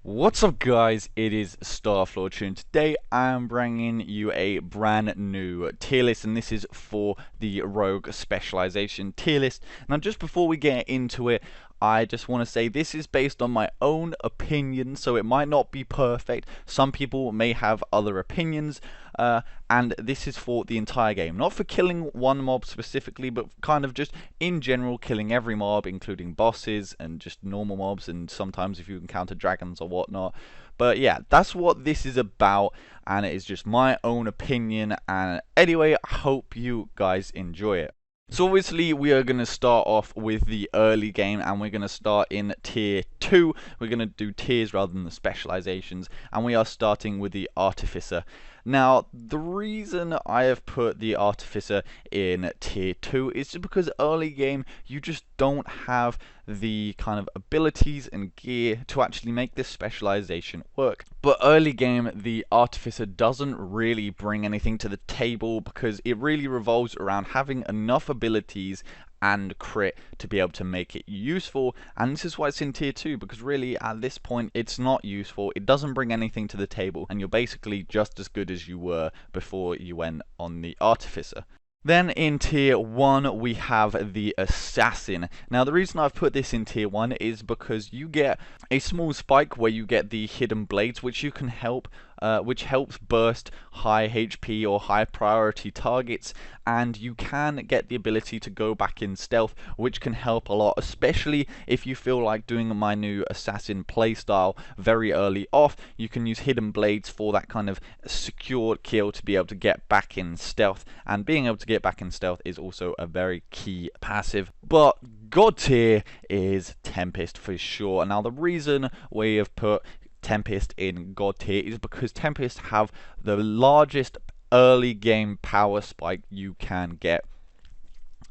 What's up guys, it is StarFlorge and today I am bringing you a brand new tier list, and this is for the Rogue Specialization tier list. Now just before we get into it, I just want to say this is based on my own opinion, so it might not be perfect. Some people may have other opinions, and this is for the entire game. Not for killing one mob specifically, but kind of just in general killing every mob, including bosses and just normal mobs, and sometimes if you encounter dragons or whatnot. But yeah, that's what this is about, and it is just my own opinion. And anyway, I hope you guys enjoy it. So obviously we are going to start off with the early game, and we're going to start in tier 2. We're going to do tiers rather than the specializations, and we are starting with the Artificer. Now the reason I have put the Artificer in tier 2 is just because early game you just don't have the kind of abilities and gear to actually make this specialization work. But early game the Artificer doesn't really bring anything to the table because it really revolves around having enough abilities and crit to be able to make it useful, and this is why it's in tier 2, because really at this point it's not useful, it doesn't bring anything to the table, and you're basically just as good as you were before you went on the Artificer. Then in tier 1 we have the Assassin. Now the reason I've put this in tier 1 is because you get a small spike where you get the hidden blades, which you can which helps burst high HP or high priority targets, and you can get the ability to go back in stealth, which can help a lot, especially if you feel like doing my new Assassin playstyle very early off. You can use hidden blades for that kind of secured kill to be able to get back in stealth, and being able to get back in stealth is also a very key passive. But God tier is Tempest for sure. Now the reason we have put Tempest in God tier is because Tempest have the largest early game power spike you can get.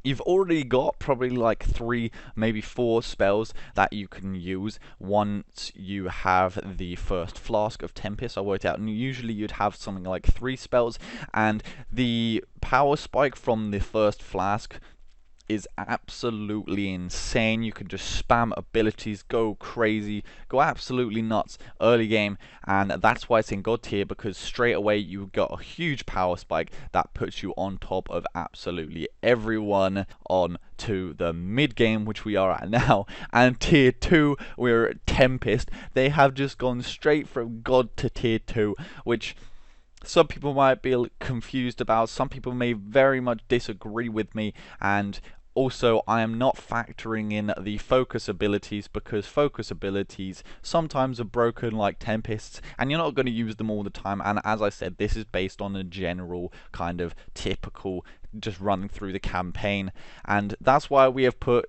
You've already got probably like 3, maybe 4 spells that you can use once you have the first flask of Tempest. I worked out, and usually you'd have something like 3 spells, and the power spike from the first flask is absolutely insane. You can just spam abilities, go crazy, go absolutely nuts early game, and that's why it's in God tier, because straight away you've got a huge power spike that puts you on top of absolutely everyone on to the mid game, which we are at now. And tier 2 we're at Tempest. They have just gone straight from God to tier 2, which some people might be confused about. Some people may very much disagree with me, and also I am not factoring in the focus abilities, because focus abilities sometimes are broken like Tempests, and you're not going to use them all the time. And as I said, this is based on a general kind of typical just running through the campaign, and that's why we have put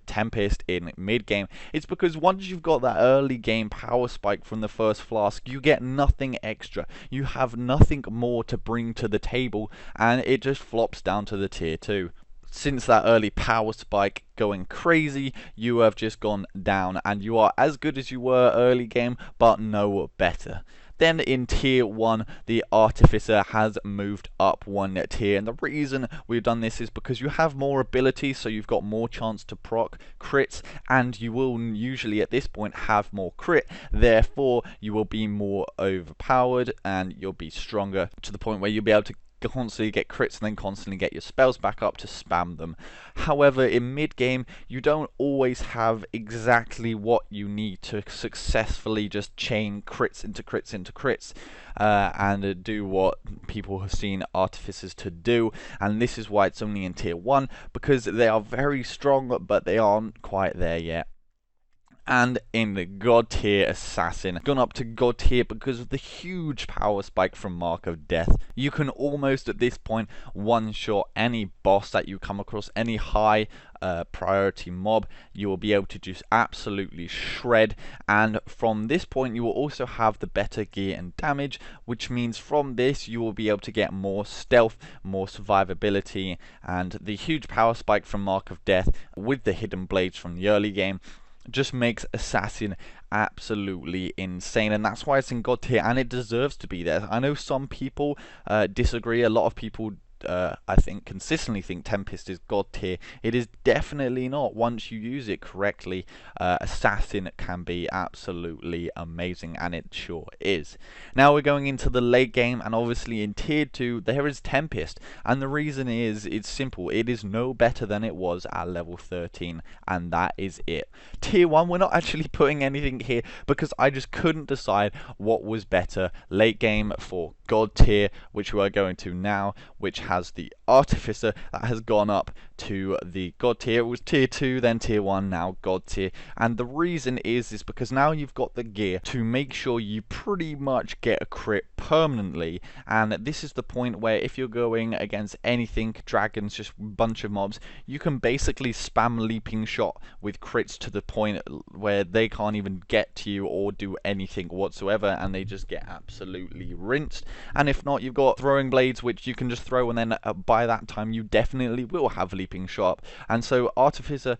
Tempest in mid game. It's because once you've got that early game power spike from the first flask, you get nothing extra. You have nothing more to bring to the table, and it just flops down to the tier 2. Since that early power spike going crazy, you have just gone down, and you are as good as you were early game, but no better. Then in tier 1, the Artificer has moved up 1 tier, and the reason we've done this is because you have more abilities, so you've got more chance to proc crits, and you will usually at this point have more crit, therefore you will be more overpowered and you'll be stronger to the point where you'll be able to constantly get crits and then constantly get your spells back up to spam them. However, in mid game you don't always have exactly what you need to successfully just chain crits into crits into crits, and do what people have seen Artificers to do. And this is why it's only in tier 1, because they are very strong but they aren't quite there yet. And in the God tier Assassin, gone up to God tier because of the huge power spike from Mark of Death. You can almost at this point one-shot any boss that you come across, any high priority mob. You will be able to just absolutely shred, and from this point you will also have the better gear and damage, which means from this you will be able to get more stealth, more survivability, and the huge power spike from Mark of Death with the hidden blades from the early game just makes Assassin absolutely insane, and that's why it's in God tier, and it deserves to be there. I know some people disagree. A lot of people I think, consistently think Tempest is God tier. It is definitely not. Once you use it correctly, Assassin can be absolutely amazing, and it sure is. Now we're going into the late game, and obviously in tier 2 there is Tempest, and the reason is it's simple. It is no better than it was at level 13, and that is it. Tier 1, we're not actually putting anything here because I just couldn't decide what was better. Late game for God tier, which we are going to now, which has the Artificer that has gone up to the God tier. It was tier 2, then tier 1, now God tier. And the reason is because now you've got the gear to make sure you pretty much get a crit permanently. And this is the point where if you're going against anything, dragons, just a bunch of mobs, you can basically spam leaping shot with crits to the point where they can't even get to you or do anything whatsoever, and they just get absolutely rinsed. And if not, you've got throwing blades, which you can just throw, and then by that time you definitely will have leaping shot. And so Artificer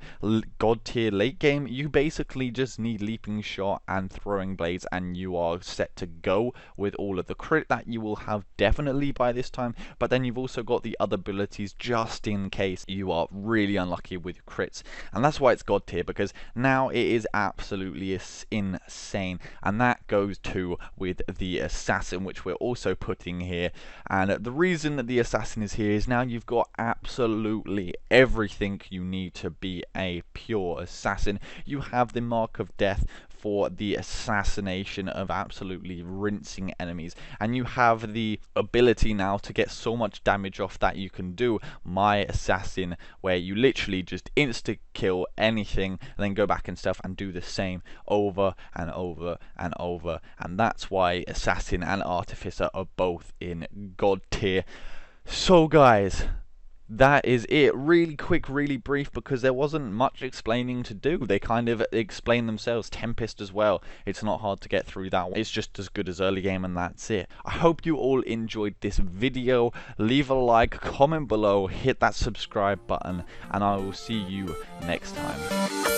God tier late game, you basically just need leaping shot and throwing blades, and you are set to go with all of the crit that you will have definitely by this time. But then you've also got the other abilities just in case you are really unlucky with your crits, and that's why it's God tier, because now it is absolutely insane. And that goes too with the Assassin, which we're also putting here. And the reason that the Assassin is here is now you've got absolutely everything you need to be a pure assassin. You have the Mark of Death for the assassination of absolutely rinsing enemies, and you have the ability now to get so much damage off that you can do My Assassin, where you literally just insta kill anything and then go back and stuff and do the same over and over and over. And that's why Assassin and Artificer are both in God tier. So guys, that is it. Really quick, really brief, because there wasn't much explaining to do. They kind of explain themselves. Tempest as well. It's not hard to get through that one. It's just as good as early game, and that's it. I hope you all enjoyed this video. Leave a like, comment below, hit that subscribe button, and I will see you next time.